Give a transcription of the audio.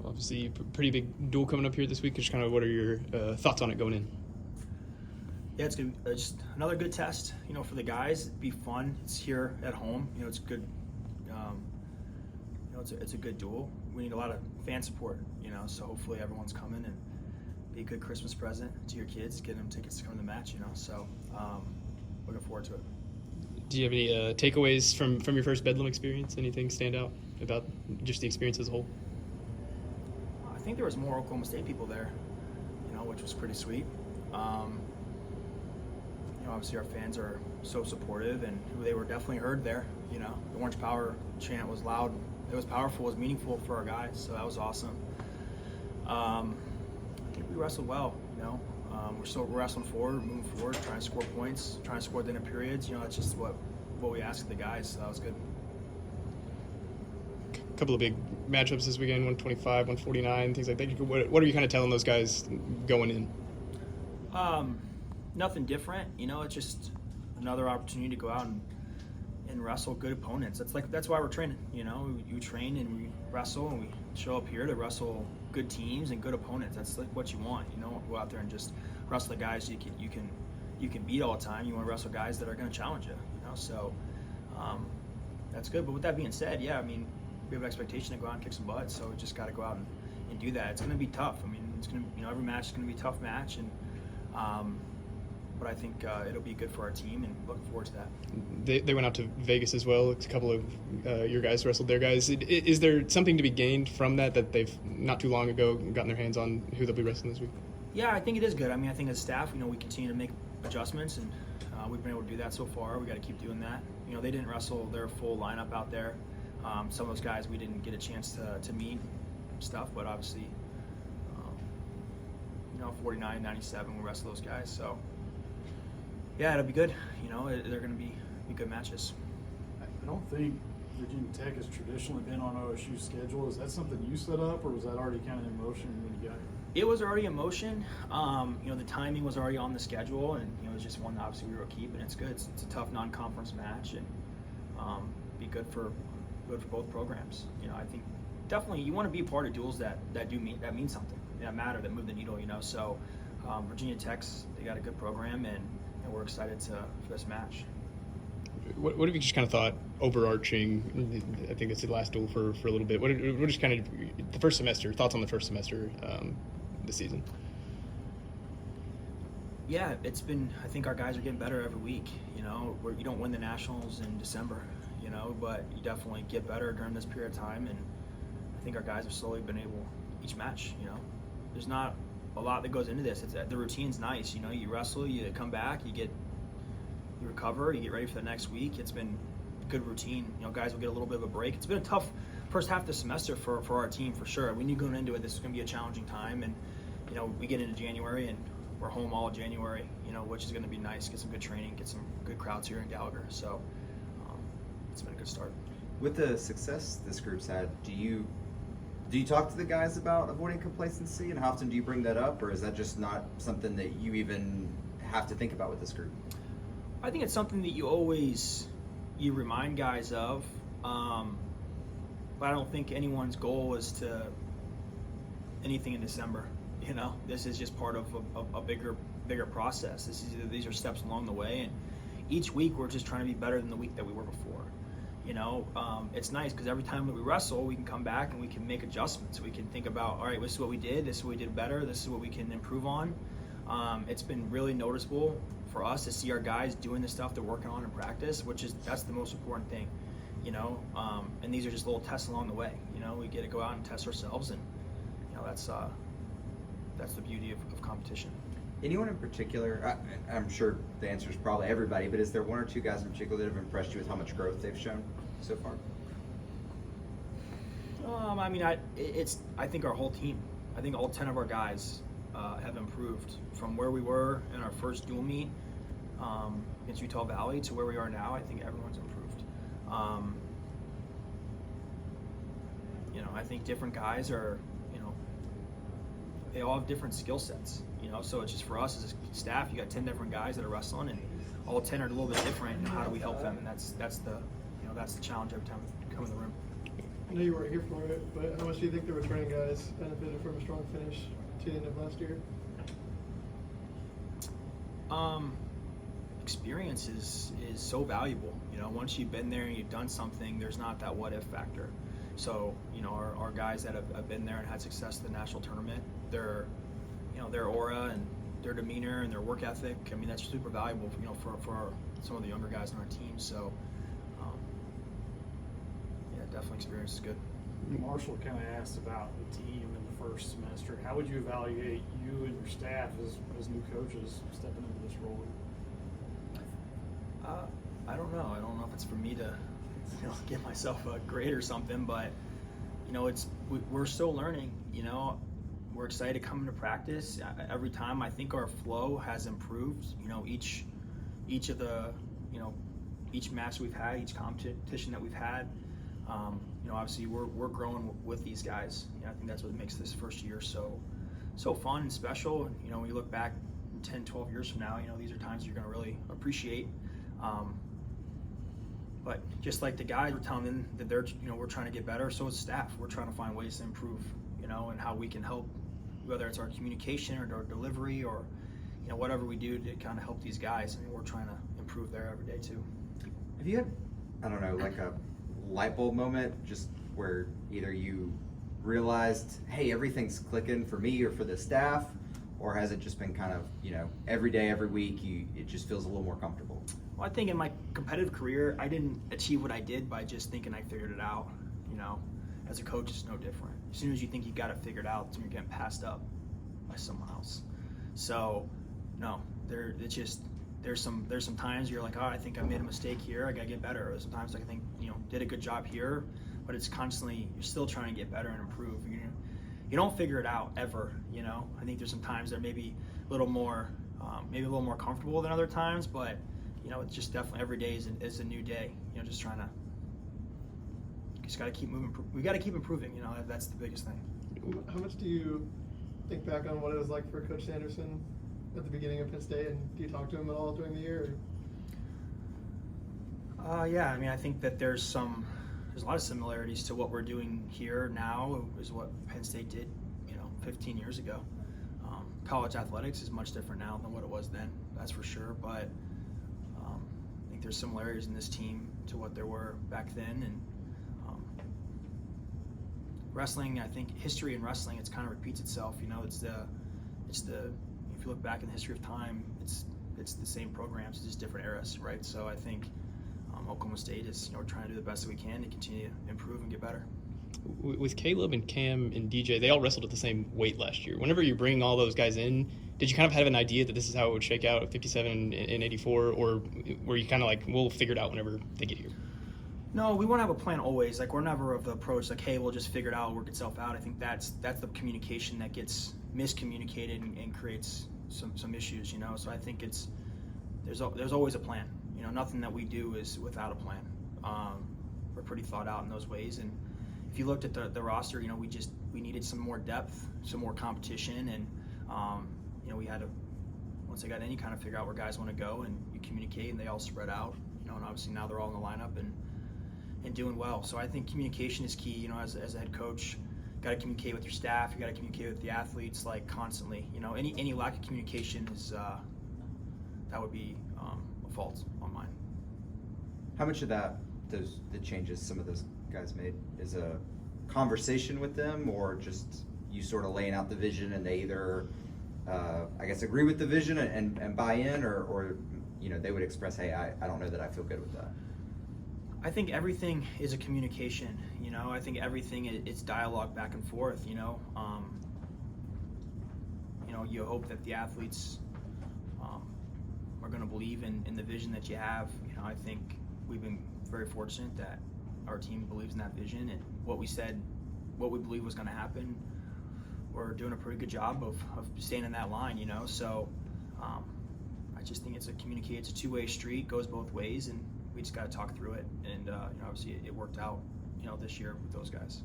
Obviously, pretty big duel coming up here this week. Just kind of what are your thoughts on it going in? Yeah, it's good. Just another good test, for the guys. It'd be fun. It's here at home. It's good. It's a good duel. We need a lot of fan support. So hopefully everyone's coming and be a good Christmas present to your kids, getting them tickets to come to the match. So looking forward to it. Do you have any takeaways from your first Bedlam experience? Anything stand out about just the experience as a whole? I think there was more Oklahoma State people there, which was pretty sweet. Obviously our fans are so supportive, and they were definitely heard there. The Orange Power chant was loud. It was powerful. It was meaningful for our guys, so that was awesome. I think we wrestled well. We're still wrestling forward, moving forward, trying to score points, trying to score at the end of periods. That's just what we asked of the guys. So that was good. A couple of big matchups this weekend: 125, 149, things like that. What are you kind of telling those guys going in? Nothing different. It's just another opportunity to go out and wrestle good opponents. That's why we're training. You train and we wrestle, and we show up here to wrestle good teams and good opponents. That's what you want. Go out there and just wrestle the guys you can beat all the time. You want to wrestle guys that are going to challenge you. So that's good. But with that being said, yeah, we have an expectation to go out and kick some butt. So we just got to go out and do that. It's going to be tough. It's going to every match is going to be a tough match, and but I think it'll be good for our team, and looking forward to that. They went out to Vegas as well. A couple of your guys wrestled their guys. Is there something to be gained from that they've not too long ago gotten their hands on who they'll be wrestling this week? Yeah, I think it is good. I think as staff, we continue to make adjustments, and we've been able to do that so far. We got to keep doing that. They didn't wrestle their full lineup out there. Some of those guys we didn't get a chance to meet stuff, but obviously, 49, 97, we wrestle those guys. So yeah, it'll be good. They're going to be good matches. I don't think Virginia Tech has traditionally been on OSU's schedule. Is that something you set up, or was that already kind of in motion when you got here? It was already in motion. The timing was already on the schedule, and it was just one that obviously we were keeping. It's good. It's a tough non-conference match, and be good for both programs. I think definitely you want to be a part of duels that mean something, that matter, that move the needle. So Virginia Tech's, they got a good program, and we're excited for this match. What have you just kind of thought overarching? I think it's the last duel for a little bit. What just kind of the first semester, thoughts on the first semester this season? Yeah, it's been, I think our guys are getting better every week. You don't win the Nationals in December, but you definitely get better during this period of time, and I think our guys have slowly been able, each match, there's not a lot that goes into this. The routine's nice. You wrestle, you come back, you recover, you get ready for the next week. It's been a good routine. Guys will get a little bit of a break. It's been a tough first half of the semester for our team, for sure. We knew going into it, this is going to be a challenging time, and we get into January and we're home all of January, which is going to be nice. Get some good training, get some good crowds here in Gallagher. So it's been a good start. With the success this group's had, do you talk to the guys about avoiding complacency, and how often do you bring that up, or is that just not something that you even have to think about with this group? I think it's something that you remind guys of, but I don't think anyone's goal is to anything in December. This is just part of a bigger process. These are steps along the way, and each week we're just trying to be better than the week that we were before. It's nice because every time that we wrestle, we can come back and we can make adjustments. We can think about, all right, this is what we did, this is what we did better, this is what we can improve on. It's been really noticeable for us to see our guys doing the stuff they're working on in practice, that's the most important thing, and these are just little tests along the way. We get to go out and test ourselves, and that's the beauty of competition. Anyone in particular, I'm sure the answer is probably everybody, but is there one or two guys in particular that have impressed you with how much growth they've shown so far? I think our whole team, I think all 10 of our guys have improved from where we were in our first dual meet against Utah Valley to where we are now. I think everyone's improved. I think different guys are, they all have different skill sets, so it's just for us as a staff, you got 10 different guys that are wrestling, and all 10 are a little bit different, and how do we help them? And that's the challenge every time we come in the room. I know you weren't here for it, but how much do you think the returning guys benefited from a strong finish to the end of last year? Experience is so valuable. Once you've been there and you've done something, there's not that what if factor. So, our guys that have been there and had success at the national tournament, their aura and their demeanor and their work ethic, I mean, that's super valuable, for some of the younger guys on our team. So, yeah, definitely experience is good. Marshall kind of asked about the team in the first semester. How would you evaluate you and your staff as new coaches stepping into this role? I don't know. I don't know if it's for me to give myself a grade or something, but we're still learning. We're excited to come into practice every time. I think our flow has improved. Each of the each match we've had, each competition that we've had. Obviously we're growing with these guys. I think that's what makes this first year so fun and special. When you look back 10, 12 years from now, these are times you're going to really appreciate. But just like the guys, we're telling them that we're trying to get better. So is staff. We're trying to find ways to improve, and how we can help, whether it's our communication or our delivery or, whatever we do to kind of help these guys. I mean, we're trying to improve there every day too. Have you had, I don't know, like a light bulb moment, just where either you realized, hey, everything's clicking for me or for the staff, or has it just been kind of, every day, every week, it just feels a little more comfortable? Well, I think in my competitive career, I didn't achieve what I did by just thinking I figured it out. As a coach, it's no different. As soon as you think you got it figured out, that's when you're getting passed up by someone else. So, no, there's some times you're like, oh, I think I made a mistake here. I gotta get better. Or sometimes I think did a good job here, but it's constantly you're still trying to get better and improve. You don't figure it out ever. I think there's some times that maybe a little more comfortable than other times, but it's just definitely every day is a new day. Just trying to. Just got to keep moving. We got to keep improving. That's the biggest thing. How much do you think back on what it was like for Coach Sanderson at the beginning of Penn State, and do you talk to him at all during the year? Yeah, I mean, I think that there's a lot of similarities to what we're doing here now is what Penn State did, 15 years ago. College athletics is much different now than what it was then, that's for sure. But I think there's similarities in this team to what there were back then. And wrestling, I think history in wrestling, it kind of repeats itself. It's the if you look back in the history of time, it's the same programs, it's just different eras, right? So I think Oklahoma State is trying to do the best that we can to continue to improve and get better. With Caleb and Cam and DJ, they all wrestled at the same weight last year. Whenever you bring all those guys in, did you kind of have an idea that this is how it would shake out at 57 and 84, or were you kind of like, we'll figure it out whenever they get here? No, we want to have a plan always. Like, we're never of the approach like, hey, we'll just figure it out, work itself out. I think that's the communication that gets miscommunicated and creates some issues. So I think there's always a plan. Nothing that we do is without a plan. We're pretty thought out in those ways. And if you looked at the roster, we needed some more depth, some more competition, and we had to, once they got in, you kind of figure out where guys want to go, and you communicate, and they all spread out. And obviously now they're all in the lineup and doing well. So I think communication is key. As a head coach, got to communicate with your staff. You got to communicate with the athletes, like, constantly. Any lack of communication is that would be a fault on mine. How much of the changes some of those guys made is a conversation with them, or just you sort of laying out the vision and they either I guess agree with the vision and buy in, or they would express, hey, I don't know that I feel good with that? I think everything is a communication. I think everything is dialogue back and forth. You hope that the athletes are going to believe in the vision that you have. I think we've been very fortunate that our team believes in that vision, and what we believe was going to happen, we're doing a pretty good job of staying in that line. So I just think it's a two-way street, goes both ways, and we just got to talk through it. And obviously it worked out this year with those guys.